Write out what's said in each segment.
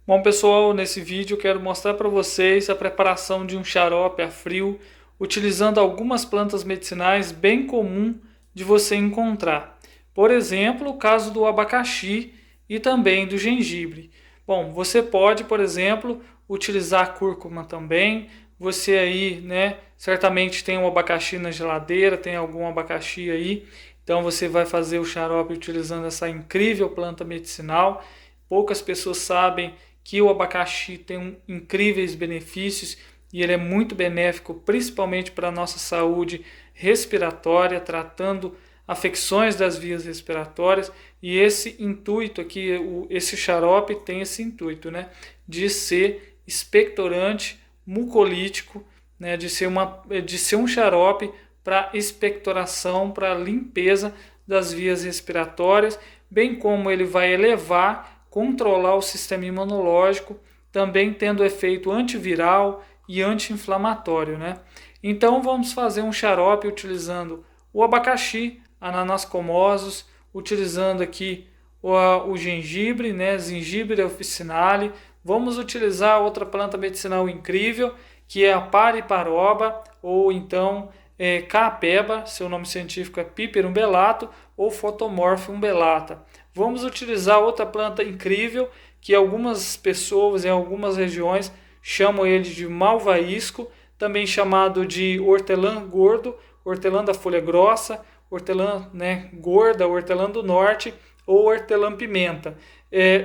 Bom, pessoal, nesse vídeo eu quero mostrar para vocês a preparação de um xarope a frio utilizando algumas plantas medicinais bem comum de você encontrar. Por exemplo, o caso do abacaxi e também do gengibre. Bom, você pode, por exemplo, utilizar a cúrcuma também. Você aí, né, certamente tem um abacaxi na geladeira, tem algum abacaxi aí. Então você vai fazer o xarope utilizando essa incrível planta medicinal. Poucas pessoas sabem que o abacaxi tem incríveis benefícios e ele é muito benéfico, principalmente para a nossa saúde respiratória, tratando afecções das vias respiratórias. E esse intuito aqui, esse xarope tem esse intuito, né, de ser expectorante, mucolítico, né, de ser um xarope para expectoração, para limpeza das vias respiratórias, bem como ele vai elevar, controlar o sistema imunológico, também tendo efeito antiviral e anti-inflamatório, né? Então vamos fazer um xarope utilizando o abacaxi, Ananas comosus, utilizando aqui o gengibre, né? Zingibre officinale. Vamos utilizar outra planta medicinal incrível, que é a pariparoba, ou então caapeba, seu nome científico é Piper umbellata ou Photomorph umbellata. Vamos utilizar outra planta incrível que algumas pessoas em algumas regiões chamam ele de malvaísco, também chamado de hortelã gordo, hortelã da folha grossa, hortelã, né, gorda, hortelã do norte ou hortelã-pimenta.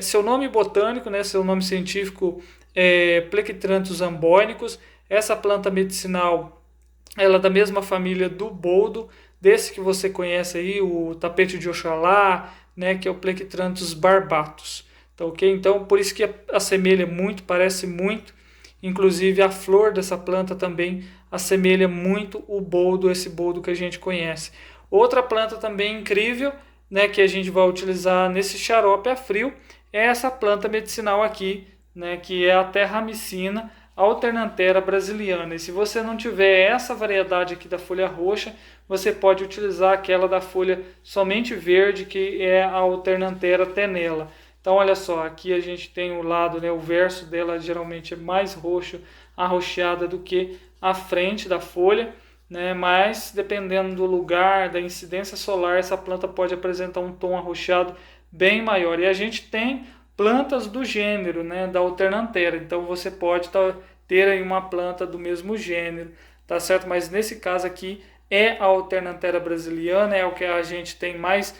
Seu nome botânico, né, seu nome científico é Plectranthus ambonicus. Essa planta medicinal, ela é da mesma família do boldo, desse que você conhece aí, o tapete de Oxalá, né, que é o Plectranthus barbatus. Tá, ok? Então, por isso que assemelha muito, parece muito. Inclusive, a flor dessa planta também assemelha muito o boldo, esse boldo que a gente conhece. Outra planta também incrível, né, que a gente vai utilizar nesse xarope a frio, é essa planta medicinal aqui, né, que é a terramicina alternanthera brasiliana. E se você não tiver essa variedade aqui da folha roxa, você pode utilizar aquela da folha somente verde, que é a alternanthera tenella. Então olha só, aqui a gente tem o lado, né, o verso dela geralmente é mais roxo, arroxeada do que a frente da folha, né, mas dependendo do lugar, da incidência solar, essa planta pode apresentar um tom arroxeado bem maior. E a gente tem plantas do gênero, né, da alternanthera, então você pode ter aí uma planta do mesmo gênero, tá certo? Mas nesse caso aqui é a alternanthera brasiliana, é o que a gente tem mais,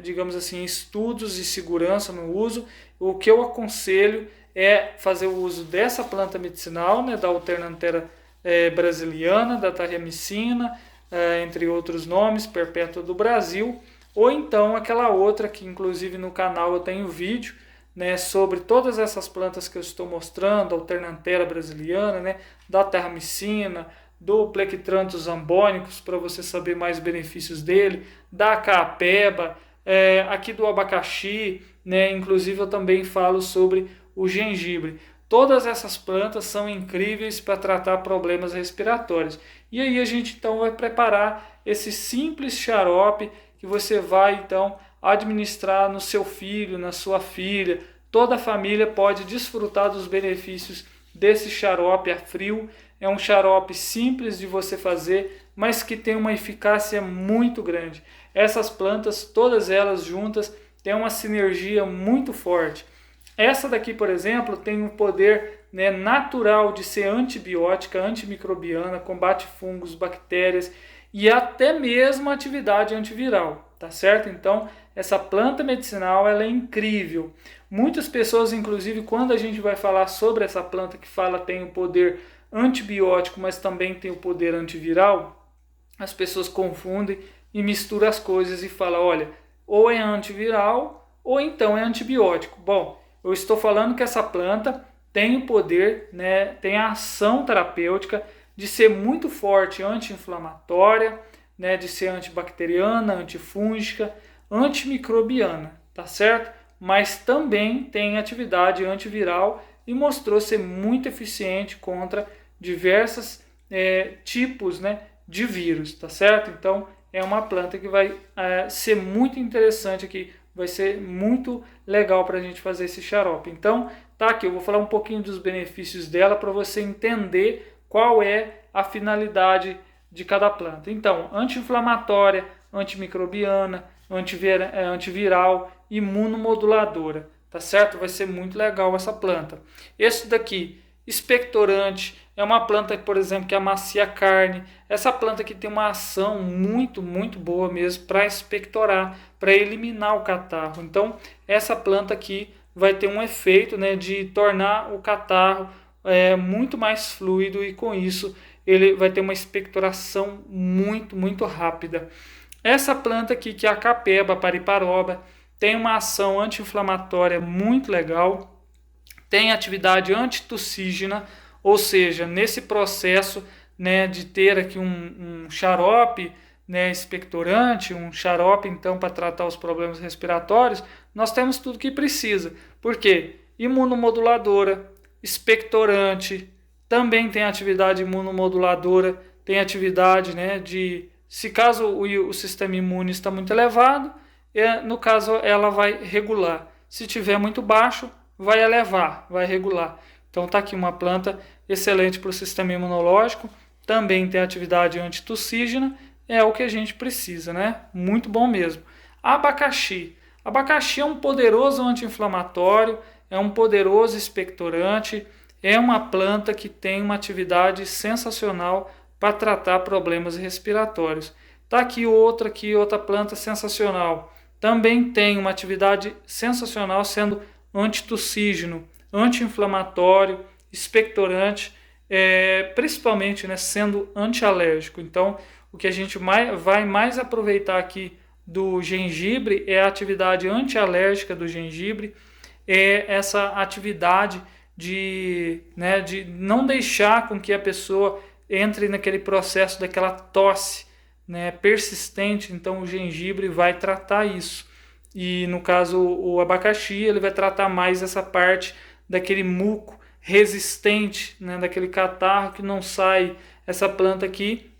digamos assim, estudos de segurança no uso. O que eu aconselho é fazer o uso dessa planta medicinal, né, da alternanthera brasiliana, da tarramicina, entre outros nomes, perpétua do Brasil, ou então aquela outra que inclusive no canal eu tenho vídeo, né, sobre todas essas plantas que eu estou mostrando, alternanthera brasiliana, né, da terramicina, do Plectranthus ambonicus, para você saber mais benefícios dele, da caapeba, aqui do abacaxi, né, inclusive eu também falo sobre o gengibre. Todas essas plantas são incríveis para tratar problemas respiratórios. E aí a gente então vai preparar esse simples xarope que você vai então administrar no seu filho, na sua filha. Toda a família pode desfrutar dos benefícios desse xarope a frio. É um xarope simples de você fazer, mas que tem uma eficácia muito grande. Essas plantas, todas elas juntas, têm uma sinergia muito forte. Essa daqui, por exemplo, tem um poder, né, natural de ser antibiótica, antimicrobiana, combate fungos, bactérias e até mesmo atividade antiviral, tá certo? Então, essa planta medicinal ela é incrível. Muitas pessoas, inclusive, quando a gente vai falar sobre essa planta que fala tem o poder antibiótico, mas também tem o poder antiviral, as pessoas confundem e misturam as coisas e falam, olha, ou é antiviral ou então é antibiótico. Bom, eu estou falando que essa planta tem o poder, né, tem a ação terapêutica de ser muito forte anti-inflamatória, né, de ser antibacteriana, antifúngica, antimicrobiana, tá certo? Mas também tem atividade antiviral e mostrou ser muito eficiente contra diversos tipos, né, de vírus, tá certo? Então é uma planta que vai ser muito interessante aqui vai ser muito legal para a gente fazer esse xarope. Então, tá aqui, eu vou falar um pouquinho dos benefícios dela para você entender qual é a finalidade de cada planta. Então, anti-inflamatória, antimicrobiana, antiviral, imunomoduladora, tá certo? Vai ser muito legal essa planta. Esse daqui, expectorante, é uma planta, por exemplo, que amacia a carne. Essa planta aqui tem uma ação muito boa mesmo para expectorar, para eliminar o catarro. Então, essa planta aqui vai ter um efeito, né, de tornar o catarro muito mais fluido e com isso ele vai ter uma expectoração muito rápida. Essa planta aqui, que é a Capeba pariparoba, tem uma ação anti-inflamatória muito legal, tem atividade antitussígena, ou seja, nesse processo, né, de ter aqui um xarope, né, expectorante, um xarope então para tratar os problemas respiratórios, nós temos tudo que precisa. Por quê? Imunomoduladora, expectorante, também tem atividade imunomoduladora, tem atividade, né, de, se caso o sistema imune está muito elevado, no caso ela vai regular. Se tiver muito baixo, vai elevar, vai regular. Então está aqui uma planta excelente para o sistema imunológico, também tem atividade antitussígena, é o que a gente precisa, né? Muito bom mesmo. Abacaxi. Abacaxi é um poderoso anti-inflamatório, é um poderoso expectorante, é uma planta que tem uma atividade sensacional para tratar problemas respiratórios. Tá aqui outra planta sensacional. Também tem uma atividade sensacional sendo antitussígeno, anti-inflamatório, expectorante, principalmente, né, sendo antialérgico. Então, o que a gente vai mais aproveitar aqui do gengibre é a atividade antialérgica do gengibre, é essa atividade de não deixar com que a pessoa entre naquele processo daquela tosse, né, persistente. Então o gengibre vai tratar isso. E no caso o abacaxi, ele vai tratar mais essa parte daquele muco resistente, né, daquele catarro que não sai. Essa planta aqui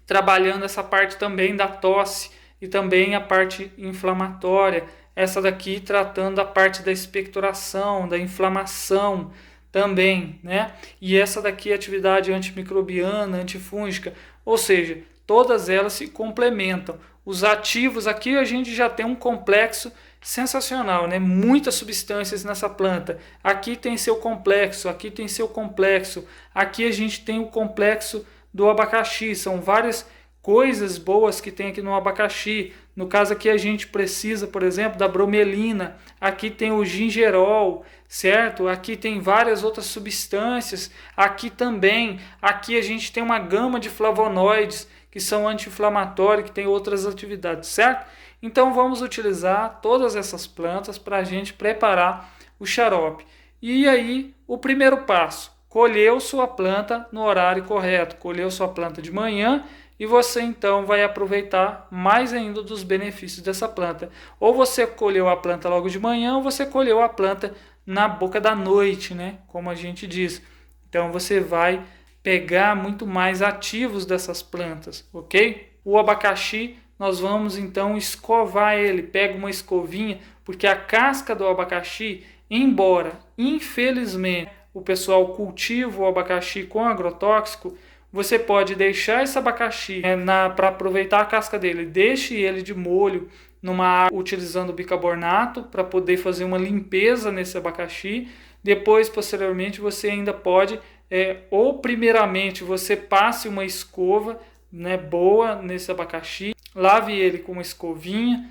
trabalhando essa parte também da tosse e também a parte inflamatória. Essa daqui tratando a parte da expectoração, da inflamação também, né? E essa daqui é atividade antimicrobiana, antifúngica, ou seja, todas elas se complementam. Os ativos aqui a gente já tem um complexo sensacional, né? Muitas substâncias nessa planta. Aqui tem seu complexo, aqui tem seu complexo, aqui a gente tem o complexo do abacaxi. São várias coisas boas que tem aqui no abacaxi. No caso aqui a gente precisa, por exemplo, da bromelina. Aqui tem o gingerol, certo? Aqui tem várias outras substâncias. Aqui também, aqui a gente tem uma gama de flavonoides que são anti-inflamatórios, que tem outras atividades, certo? Então vamos utilizar todas essas plantas para a gente preparar o xarope. E aí, o primeiro passo, colheu sua planta no horário correto, colheu sua planta de manhã e você então vai aproveitar mais ainda dos benefícios dessa planta. Ou você colheu a planta logo de manhã, ou você colheu a planta na boca da noite, né? Como a gente diz. Então você vai pegar muito mais ativos dessas plantas, ok? O abacaxi, nós vamos então escovar ele, pega uma escovinha, porque a casca do abacaxi, embora infelizmente o pessoal cultiva o abacaxi com agrotóxico, você pode deixar esse abacaxi para aproveitar a casca dele, deixe ele de molho numa água utilizando bicarbonato para poder fazer uma limpeza nesse abacaxi. Depois, posteriormente, você ainda pode, ou primeiramente você passe uma escova, né, boa nesse abacaxi, lave ele com uma escovinha,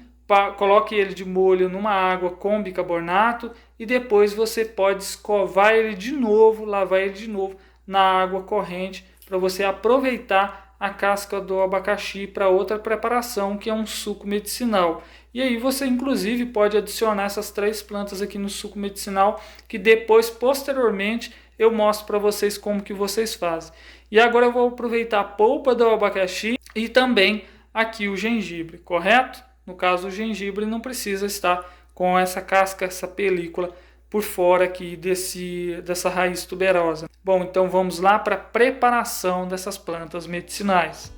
coloque ele de molho numa água com bicarbonato e depois você pode escovar ele de novo, lavar ele de novo na água corrente para você aproveitar a casca do abacaxi para outra preparação, que é um suco medicinal. E aí você inclusive pode adicionar essas 3 plantas aqui no suco medicinal, que depois, posteriormente, eu mostro para vocês como que vocês fazem. E agora eu vou aproveitar a polpa do abacaxi e também aqui o gengibre, correto? No caso, o gengibre não precisa estar com essa casca, essa película por fora aqui dessa raiz tuberosa. Bom, então vamos lá para a preparação dessas plantas medicinais.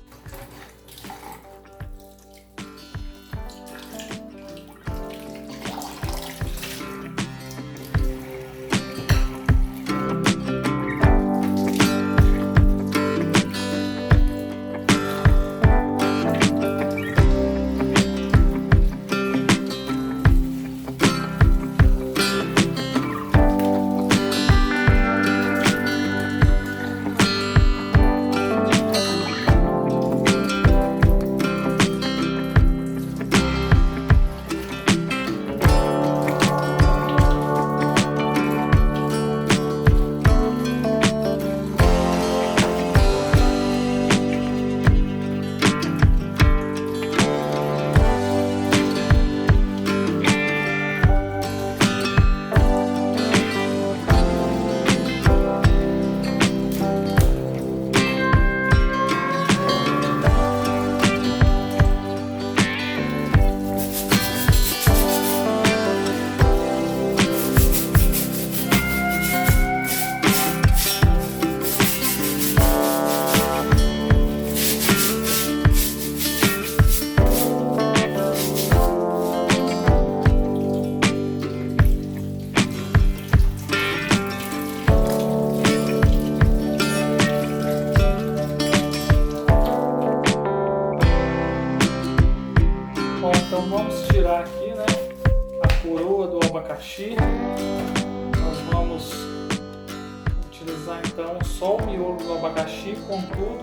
só o miolo do abacaxi, contudo,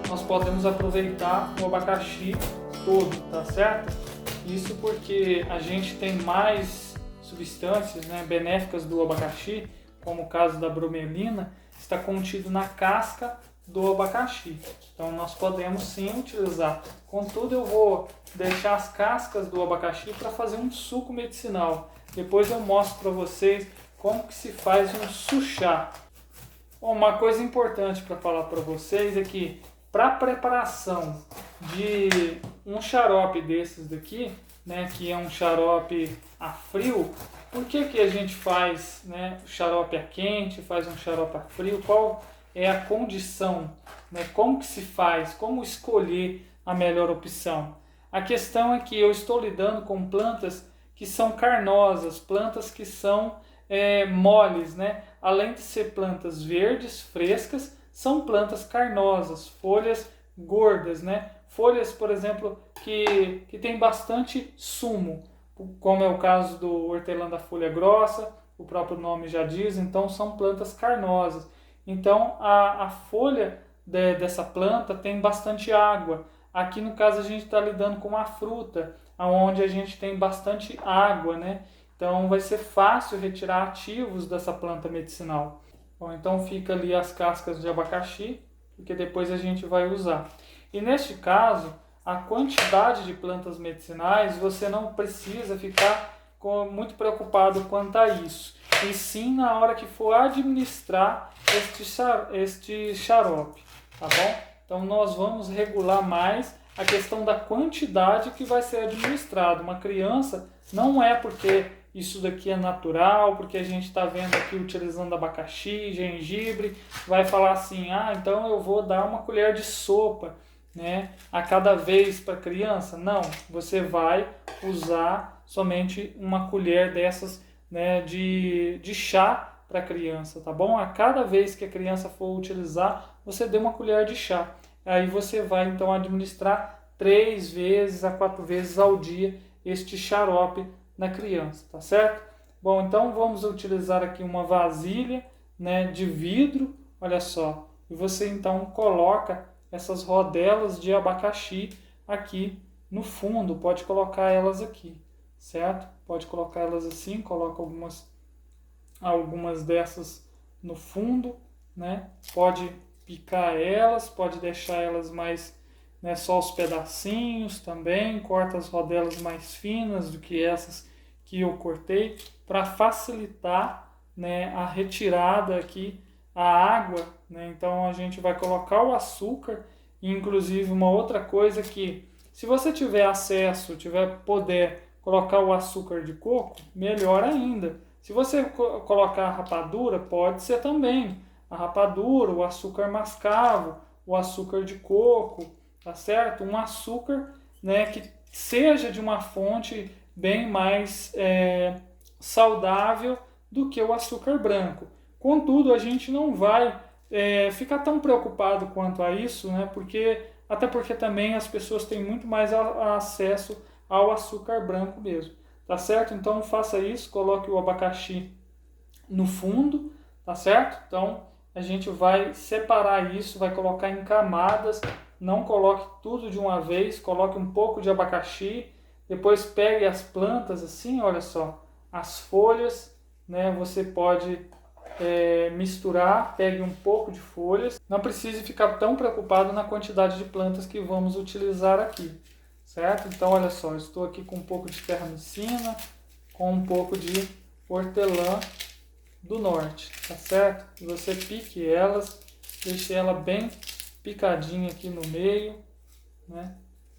nós podemos aproveitar o abacaxi todo, tá certo? Isso porque a gente tem mais substâncias, né, benéficas do abacaxi, como o caso da bromelina, está contido na casca do abacaxi. Então nós podemos sim utilizar. Contudo, eu vou deixar as cascas do abacaxi para fazer um suco medicinal. Depois eu mostro para vocês como que se faz um suchá. Bom, uma coisa importante para falar para vocês é que para a preparação de um xarope desses daqui, né, que é um xarope a frio, por que a gente faz, né, o xarope a quente, faz um xarope a frio? Qual é a condição, né, como que se faz, como escolher a melhor opção? A questão é que eu estou lidando com plantas que são carnosas, plantas que são moles, né? Além de ser plantas verdes, frescas, são plantas carnosas, folhas gordas, né? Folhas, por exemplo, que tem bastante sumo, como é o caso do hortelã da folha grossa, o próprio nome já diz, então são plantas carnosas. Então a folha dessa planta tem bastante água. Aqui no caso a gente está lidando com uma fruta, onde a gente tem bastante água, né? Então vai ser fácil retirar ativos dessa planta medicinal. Bom, então fica ali as cascas de abacaxi, porque depois a gente vai usar. E neste caso, a quantidade de plantas medicinais, você não precisa ficar muito preocupado quanto a isso. E sim na hora que for administrar este xarope, tá bom? Então nós vamos regular mais a questão da quantidade que vai ser administrado. Uma criança não é porque isso daqui é natural, porque a gente está vendo aqui utilizando abacaxi, gengibre, vai falar assim, então eu vou dar uma colher de sopa, né, a cada vez para a criança. Não, você vai usar somente uma colher dessas, né, de chá para a criança, tá bom? A cada vez que a criança for utilizar, você dê uma colher de chá. Aí você vai então administrar 3 vezes a 4 vezes ao dia este xarope na criança, tá certo? Bom, então vamos utilizar aqui uma vasilha, né, de vidro, olha só, e você então coloca essas rodelas de abacaxi aqui no fundo, pode colocar elas aqui, certo? Pode colocar elas assim, coloca algumas dessas no fundo, né? Pode picar elas, pode deixar elas mais, né, só os pedacinhos também, corta as rodelas mais finas do que essas que eu cortei, para facilitar, né, a retirada aqui, a água, né? Então a gente vai colocar o açúcar, e inclusive uma outra coisa que, se você tiver acesso, tiver poder colocar o açúcar de coco, melhor ainda. Se você colocar a rapadura, pode ser também a rapadura, o açúcar mascavo, o açúcar de coco, tá certo? Um açúcar, né, que seja de uma fonte bem mais saudável do que o açúcar branco. Contudo, a gente não vai ficar tão preocupado quanto a isso, né? Até porque também as pessoas têm muito mais acesso ao açúcar branco mesmo, tá certo? Então faça isso, coloque o abacaxi no fundo, tá certo? Então a gente vai separar isso, vai colocar em camadas, não coloque tudo de uma vez, coloque um pouco de abacaxi, depois pegue as plantas assim, olha só, as folhas, né? Você pode misturar, pegue um pouco de folhas, não precise ficar tão preocupado na quantidade de plantas que vamos utilizar aqui, certo? Então olha só, estou aqui com um pouco de terramicina, com um pouco de hortelã do norte, tá certo? E você pique elas, deixe ela bem picadinha aqui no meio, né?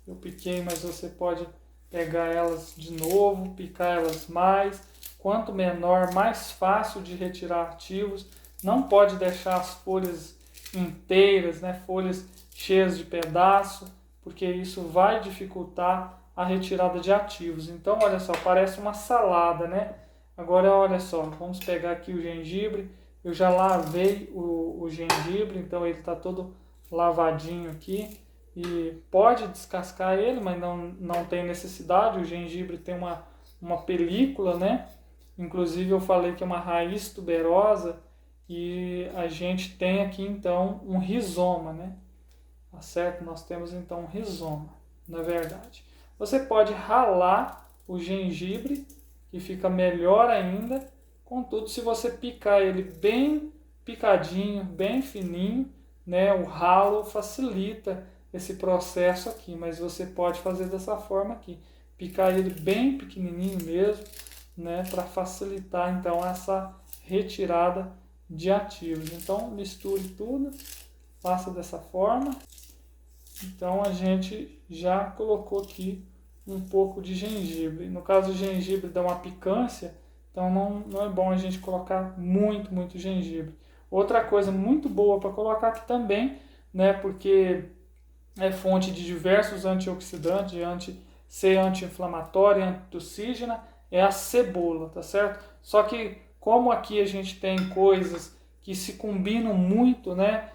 Eu piquei, mas você pode pegar elas de novo, picar elas mais. Quanto menor, mais fácil de retirar ativos. Não pode deixar as folhas inteiras, né? Folhas cheias de pedaço, porque isso vai dificultar a retirada de ativos. Então, olha só, parece uma salada, né? Agora, olha só, vamos pegar aqui o gengibre. Eu já lavei o gengibre, então ele está todo lavadinho aqui. E pode descascar ele, mas não tem necessidade. O gengibre tem uma película, né? Inclusive eu falei que é uma raiz tuberosa E a gente tem aqui então um rizoma, né? Tá certo? Nós temos então um rizoma, na verdade. Você pode ralar o gengibre, que fica melhor ainda. Contudo, se você picar ele bem picadinho, bem fininho, né, o ralo facilita esse processo aqui, mas você pode fazer dessa forma aqui, picar ele bem pequenininho mesmo, né, para facilitar então essa retirada de ativos. Então misture tudo, faça dessa forma. Então a gente já colocou aqui um pouco de gengibre. No caso, o gengibre dá uma picância, então não é bom a gente colocar muito gengibre. Outra coisa muito boa para colocar aqui também, né, porque é fonte de diversos antioxidantes, ser anti-inflamatória, antitussígena, é a cebola, tá certo? Só que como aqui a gente tem coisas que se combinam muito, né?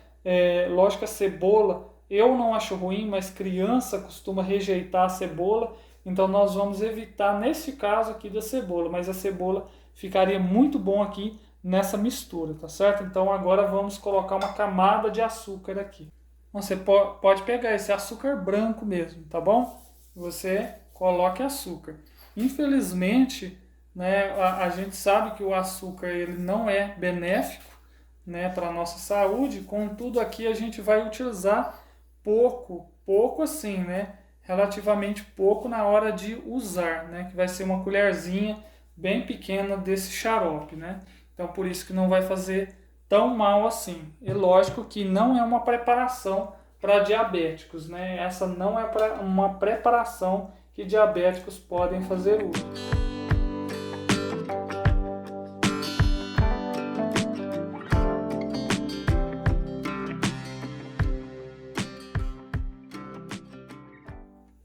Lógico que a cebola eu não acho ruim, mas criança costuma rejeitar a cebola, então nós vamos evitar nesse caso aqui da cebola, mas a cebola ficaria muito bom aqui nessa mistura, tá certo? Então agora vamos colocar uma camada de açúcar aqui. Você pode pegar esse açúcar branco mesmo, tá bom? Você coloque açúcar. Infelizmente, né, a gente sabe que o açúcar ele não é benéfico, né, para a nossa saúde, contudo aqui a gente vai utilizar pouco assim, né, relativamente pouco na hora de usar, né, que vai ser uma colherzinha bem pequena desse xarope, né, então por isso que não vai fazer tão mal assim. E lógico que não é uma preparação para diabéticos, né, essa não é uma preparação que diabéticos podem fazer uso.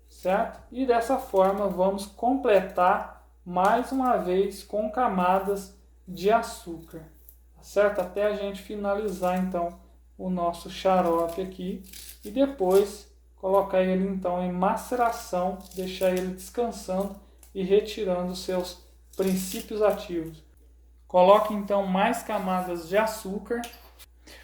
Certo? E dessa forma vamos completar mais uma vez com camadas de açúcar, tá certo? Até a gente finalizar então o nosso xarope aqui e depois colocar ele então em maceração, deixar ele descansando e retirando os seus princípios ativos. Coloque então mais camadas de açúcar.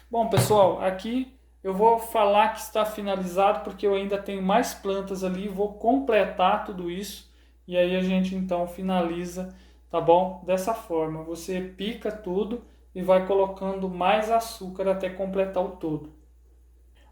Bom, pessoal, aqui eu vou falar que está finalizado porque eu ainda tenho mais plantas ali, vou completar tudo isso e aí a gente então finaliza, tá bom? Dessa forma, você pica tudo e vai colocando mais açúcar até completar o todo.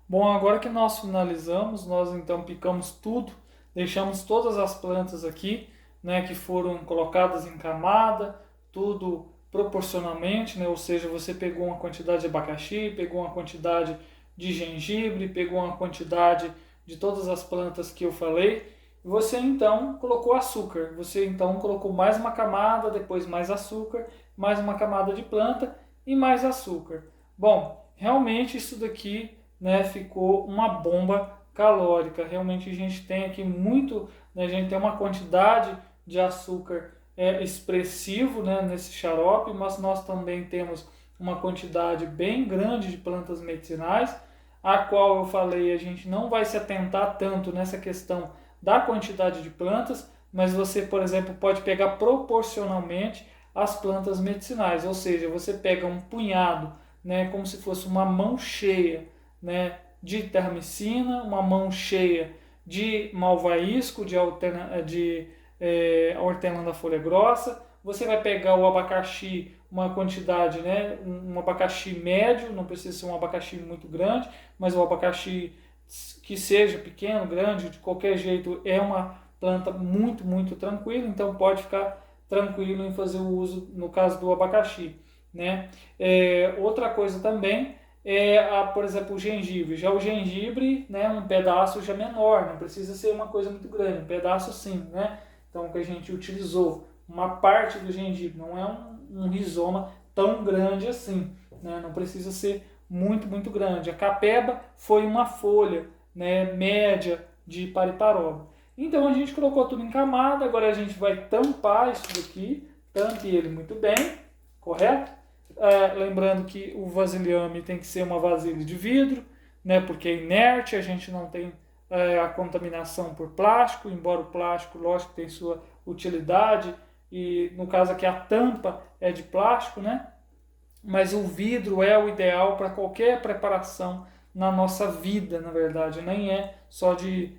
Bom, agora que nós finalizamos, nós então picamos tudo, deixamos todas as plantas aqui, né, que foram colocadas em camada, tudo proporcionalmente, né, ou seja, você pegou uma quantidade de abacaxi, pegou uma quantidade de gengibre, pegou uma quantidade de todas as plantas que eu falei, e você então colocou açúcar, você então colocou mais uma camada, depois mais açúcar, mais uma camada de planta e mais açúcar. Bom, realmente isso daqui, né, ficou uma bomba calórica. Realmente a gente tem aqui muito, né, a gente tem uma quantidade de açúcar expressivo, né, nesse xarope, mas nós também temos uma quantidade bem grande de plantas medicinais, a qual eu falei, a gente não vai se atentar tanto nessa questão da quantidade de plantas, mas você, por exemplo, pode pegar proporcionalmente as plantas medicinais, ou seja, você pega um punhado, né, como se fosse uma mão cheia, né, de termicina, uma mão cheia de malvaísco, de hortelã da folha grossa. Você vai pegar o abacaxi, uma quantidade, né, um abacaxi médio, não precisa ser um abacaxi muito grande, mas o abacaxi que seja pequeno, grande, de qualquer jeito é uma planta muito tranquila, então pode ficar tranquilo em fazer o uso no caso do abacaxi, né? Outra coisa também por exemplo, o gengibre. Já o gengibre, né, um pedaço já menor, não precisa ser uma coisa muito grande, um pedaço sim, né? Então, que a gente utilizou uma parte do gengibre, não é um rizoma tão grande assim, né? Não precisa ser muito grande. A capeba foi uma folha, né, média de pariparoba. Então, a gente colocou tudo em camada, agora a gente vai tampar isso daqui, tampe ele muito bem, correto? Lembrando que o vasilhame tem que ser uma vasilha de vidro, né, porque é inerte, a gente não tem a contaminação por plástico, embora o plástico, lógico, tem sua utilidade, e no caso aqui a tampa é de plástico, né? mas o vidro é o ideal para qualquer preparação na nossa vida, na verdade, nem é só de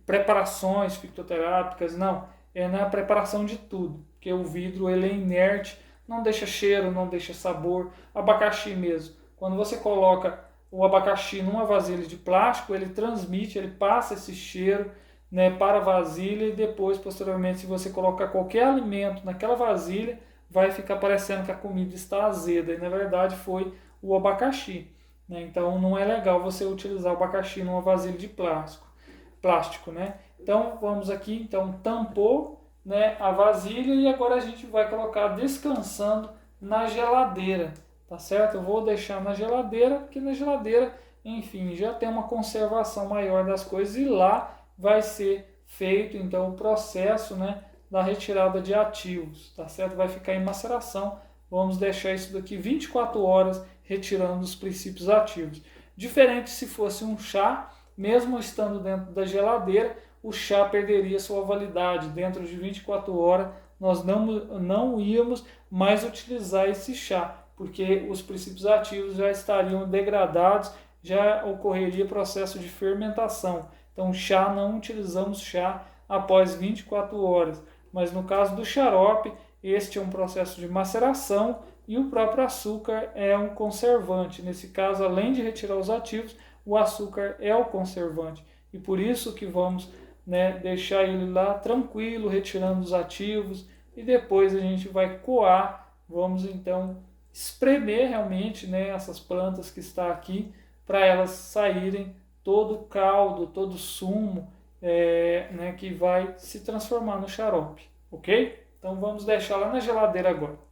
preparações fitoterápicas, não, é na preparação de tudo, porque o vidro ele é inerte, não deixa cheiro, não deixa sabor, abacaxi mesmo, quando você coloca o abacaxi numa vasilha de plástico, ele transmite, ele passa esse cheiro, né, para a vasilha, e depois, posteriormente, se você colocar qualquer alimento naquela vasilha, vai ficar parecendo que a comida está azeda, e na verdade foi o abacaxi. Né? Então não é legal você utilizar o abacaxi numa vasilha de plástico, né? Então vamos aqui, então tampou, né, a vasilha, e agora a gente vai colocar descansando na geladeira, tá certo? Eu vou deixar na geladeira, porque na geladeira, enfim, já tem uma conservação maior das coisas, e lá vai ser feito então o processo, né, da retirada de ativos, tá certo? Vai ficar em maceração. Vamos deixar isso daqui 24 horas retirando os princípios ativos. Diferente se fosse um chá, mesmo estando dentro da geladeira, o chá perderia sua validade. Dentro de 24 horas nós não íamos mais utilizar esse chá, porque os princípios ativos já estariam degradados, já ocorreria processo de fermentação. Então chá, não utilizamos chá após 24 horas. Mas no caso do xarope, este é um processo de maceração, e o próprio açúcar é um conservante. Nesse caso, além de retirar os ativos, o açúcar é o conservante. E por isso que vamos, né, deixar ele lá tranquilo, retirando os ativos, e depois a gente vai coar. Vamos então espremer realmente, né, essas plantas que está aqui, para elas saírem todo o caldo, todo o sumo, né, que vai se transformar no xarope, ok? Então vamos deixar lá na geladeira agora.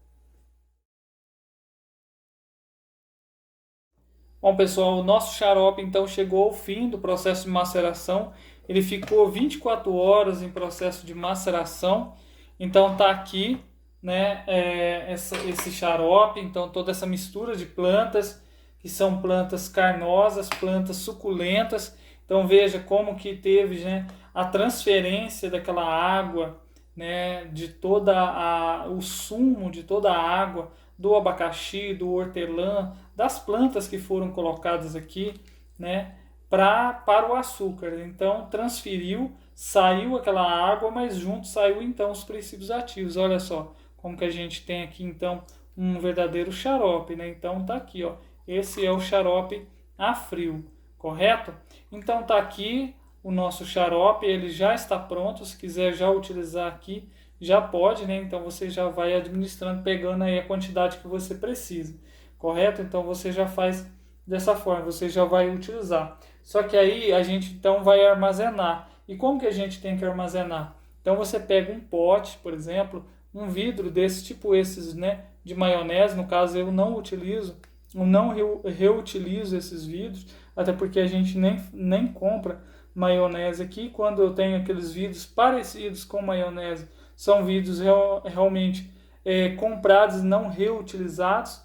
Bom, pessoal, o nosso xarope então chegou ao fim do processo de maceração. Ele ficou 24 horas em processo de maceração. Então tá aqui, né, esse xarope, então toda essa mistura de plantas, que são plantas carnosas, plantas suculentas. Então veja como que teve, né, a transferência daquela água, né, de o sumo de toda a água do abacaxi, do hortelã, das plantas que foram colocadas aqui, né, para o açúcar. Então transferiu, saiu aquela água, mas junto saiu então os princípios ativos. Olha só como que a gente tem aqui então um verdadeiro xarope, né? Então tá aqui, ó. Esse é o xarope a frio, correto? Então tá aqui o nosso xarope, ele já está pronto. Se quiser já utilizar aqui, já pode, né? Então você já vai administrando, pegando aí a quantidade que você precisa, correto? Então você já faz dessa forma, você já vai utilizar. Só que aí a gente então vai armazenar. E como que a gente tem que armazenar? Então você pega um pote, por exemplo, um vidro desse tipo, esses, né, de maionese. No caso eu não utilizo, eu não reutilizo esses vidros, até porque a gente nem compra maionese aqui. Quando eu tenho aqueles vidros parecidos com maionese, são vidros realmente comprados e não reutilizados.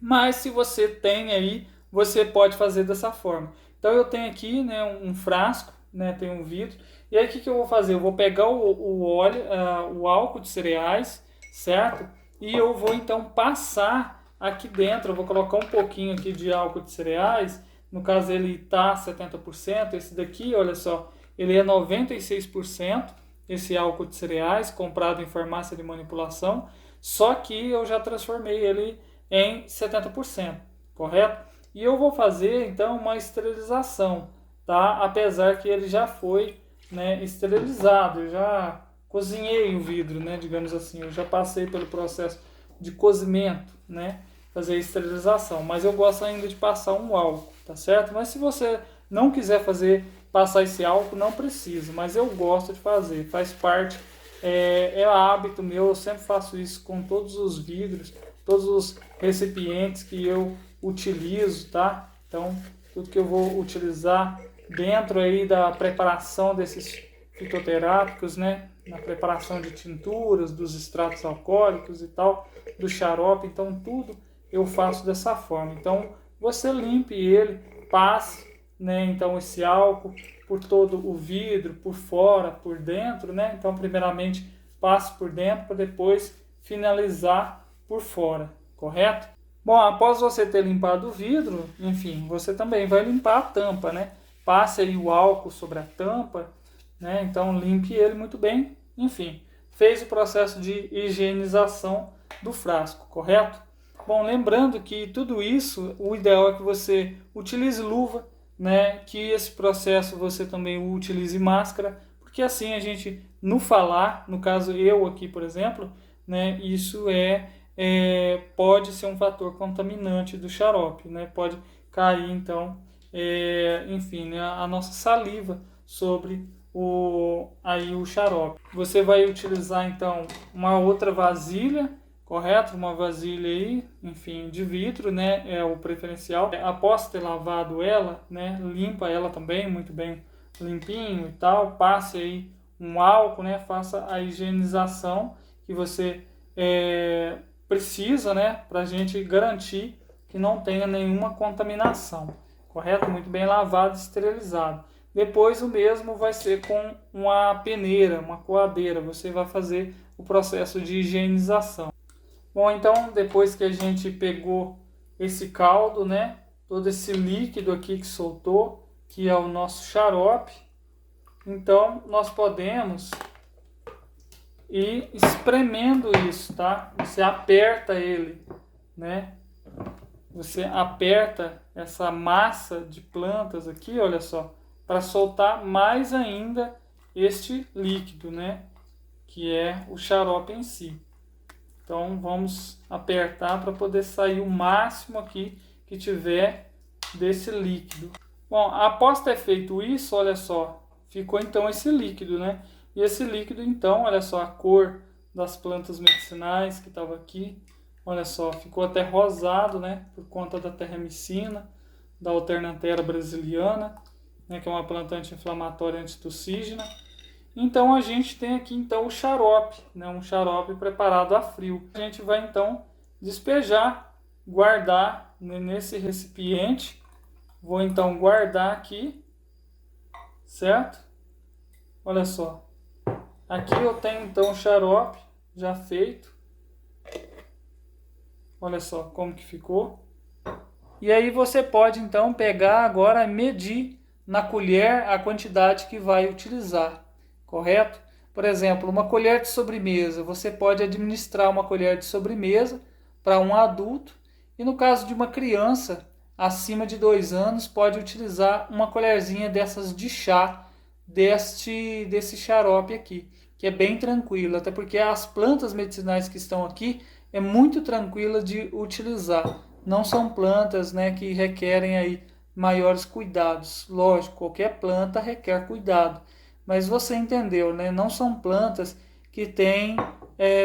Mas se você tem aí, você pode fazer dessa forma. Então eu tenho aqui, né, um frasco, né, tem um vidro. E aí o que eu vou fazer? Eu vou pegar o óleo, o álcool de cereais, certo? E eu vou então passar aqui dentro. Eu vou colocar um pouquinho aqui de álcool de cereais. No caso ele está 70%. Esse daqui, olha só, ele é 96%. Esse álcool de cereais comprado em farmácia de manipulação. Só que eu já transformei ele em 70%, correto? E eu vou fazer então uma esterilização, tá? Apesar que ele já foi, né, esterilizado, eu já cozinhei o vidro, né, digamos assim, eu já passei pelo processo de cozimento, né, fazer a esterilização, mas eu gosto ainda de passar um álcool, tá certo? Mas se você não quiser passar esse álcool, não precisa, mas eu gosto de fazer, faz parte, é hábito meu, eu sempre faço isso com todos os vidros, todos os recipientes que eu utilizo, tá? Então, tudo que eu vou utilizar dentro aí da preparação desses fitoterápicos, né? Na preparação de tinturas, dos extratos alcoólicos e tal, do xarope, então tudo eu faço dessa forma. Então, você limpe ele, passe, né? Então, esse álcool por todo o vidro, por fora, por dentro, né? Então, primeiramente, passe por dentro para depois finalizar por fora, correto? Bom, após você ter limpado o vidro, enfim, você também vai limpar a tampa, né? Passe aí o álcool sobre a tampa, né? Então limpe ele muito bem. Enfim, fez o processo de higienização do frasco, correto? Bom, lembrando que tudo isso, o ideal é que você utilize luva, né? Que esse processo você também utilize máscara, porque assim a gente, no falar, no caso eu aqui, por exemplo, né? Isso pode ser um fator contaminante do xarope, né? Pode cair, então, enfim, né? A nossa saliva sobre o xarope. Você vai utilizar, então, uma outra vasilha, correto? Uma vasilha aí, enfim, de vidro, né? É o preferencial. Após ter lavado ela, né? Limpa ela também, muito bem limpinho e tal. Passe aí um álcool, né? Faça a higienização que você precisa, né? Para a gente garantir que não tenha nenhuma contaminação, correto? Muito bem lavado e esterilizado. Depois o mesmo vai ser com uma peneira, uma coadeira. Você vai fazer o processo de higienização. Bom, então depois que a gente pegou esse caldo, né, todo esse líquido aqui que soltou, que é o nosso xarope, então nós podemos ir espremendo isso, tá? Você aperta ele, né? Você aperta essa massa de plantas aqui, olha só, para soltar mais ainda este líquido, né? Que é o xarope em si. Então vamos apertar para poder sair o máximo aqui que tiver desse líquido. Bom, após ter feito isso, olha só, ficou então esse líquido, né? E esse líquido então, olha só a cor das plantas medicinais que estava aqui. Olha só, ficou até rosado, né? Por conta da terramicina, da Alternanthera brasiliana, né? Que é uma planta anti-inflamatória antitussígena. Então a gente tem aqui então o xarope, né? Um xarope preparado a frio. A gente vai então despejar, guardar nesse recipiente. Vou então guardar aqui, certo? Olha só. Aqui eu tenho então o xarope já feito. Olha só como que ficou. E aí você pode então pegar agora e medir na colher a quantidade que vai utilizar, correto? Por exemplo, uma colher de sobremesa, você pode administrar uma colher de sobremesa para um adulto. E no caso de uma criança acima de 2 anos, pode utilizar uma colherzinha dessas de chá, desse xarope aqui, que é bem tranquilo, até porque as plantas medicinais que estão aqui é muito tranquila de utilizar. Não são plantas, né, que requerem aí maiores cuidados. Lógico, qualquer planta requer cuidado, mas você entendeu, né? Não são plantas que têm,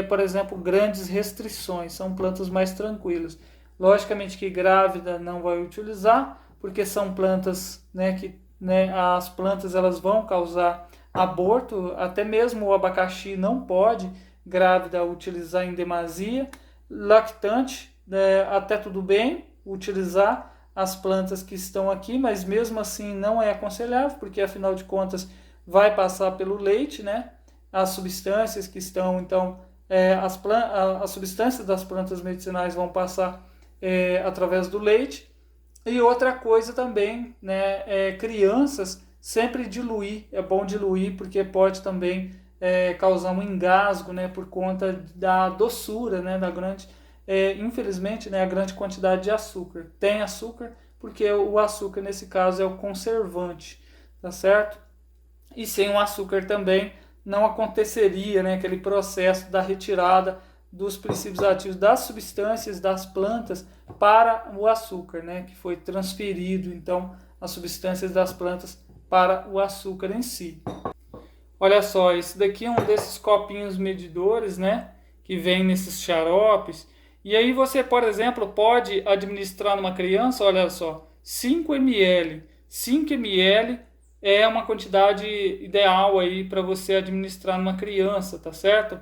por exemplo, grandes restrições. São plantas mais tranquilas. Logicamente que grávida não vai utilizar, porque são plantas, né, que, né, as plantas elas vão causar aborto. Até mesmo o abacaxi não pode grávida utilizar em demasia. Lactante, até tudo bem utilizar as plantas que estão aqui, mas mesmo assim não é aconselhável, porque afinal de contas vai passar pelo leite, né? As substâncias que estão, então, as substâncias das plantas medicinais vão passar através do leite. E outra coisa também, né? Crianças, sempre diluir, é bom diluir, porque pode também causar um engasgo, né? Por conta da doçura, né? Da grande, infelizmente, né? A grande quantidade de açúcar. Tem açúcar, porque o açúcar, nesse caso, é o conservante, tá certo? E sem o açúcar também não aconteceria, né, aquele processo da retirada dos princípios ativos das substâncias das plantas para o açúcar, né, que foi transferido então as substâncias das plantas para o açúcar em si. Olha só, esse daqui é um desses copinhos medidores, né, que vem nesses xaropes. E aí você, por exemplo, pode administrar numa criança, olha só, 5 ml. 5 ml é uma quantidade ideal aí para você administrar numa criança, tá certo?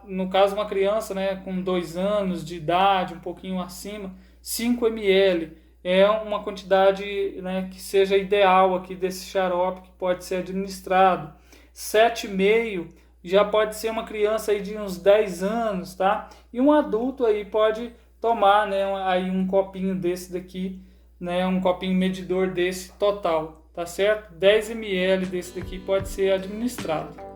No caso, uma criança, né, com 2 anos de idade, um pouquinho acima, 5 ml é uma quantidade, né, que seja ideal aqui desse xarope que pode ser administrado. 7,5 já pode ser uma criança aí de uns 10 anos, tá? E um adulto aí pode tomar, né, aí um copinho desse daqui, né, um copinho medidor desse total, tá certo? 10 ml desse daqui pode ser administrado.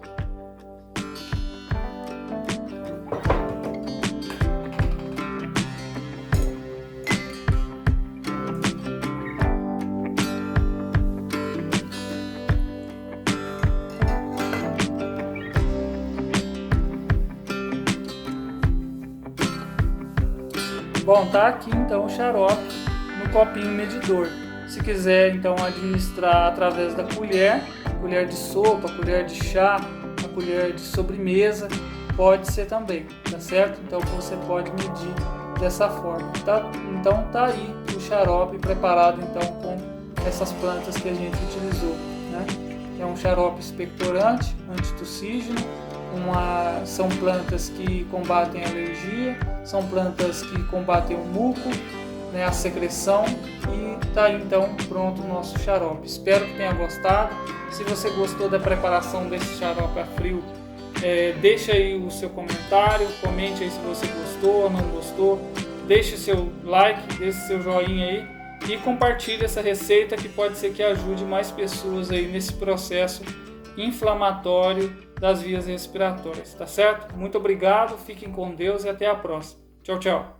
Bom, tá aqui então o xarope no copinho medidor. Se quiser então administrar através da colher, colher de sopa, colher de chá, a colher de sobremesa, pode ser também, tá certo? Então você pode medir dessa forma, tá? Então tá aí o xarope preparado então com essas plantas que a gente utilizou, né? É um xarope expectorante, antitussígeno. São plantas que combatem a alergia, são plantas que combatem o muco, né, a secreção, e tá aí então pronto o nosso xarope. Espero que tenha gostado. Se você gostou da preparação desse xarope a frio, deixa aí o seu comentário, comente aí se você gostou ou não gostou, deixe seu like, deixe seu joinha aí e compartilhe essa receita, que pode ser que ajude mais pessoas aí nesse processo inflamatório das vias respiratórias, tá certo? Muito obrigado, fiquem com Deus e até a próxima. Tchau, tchau.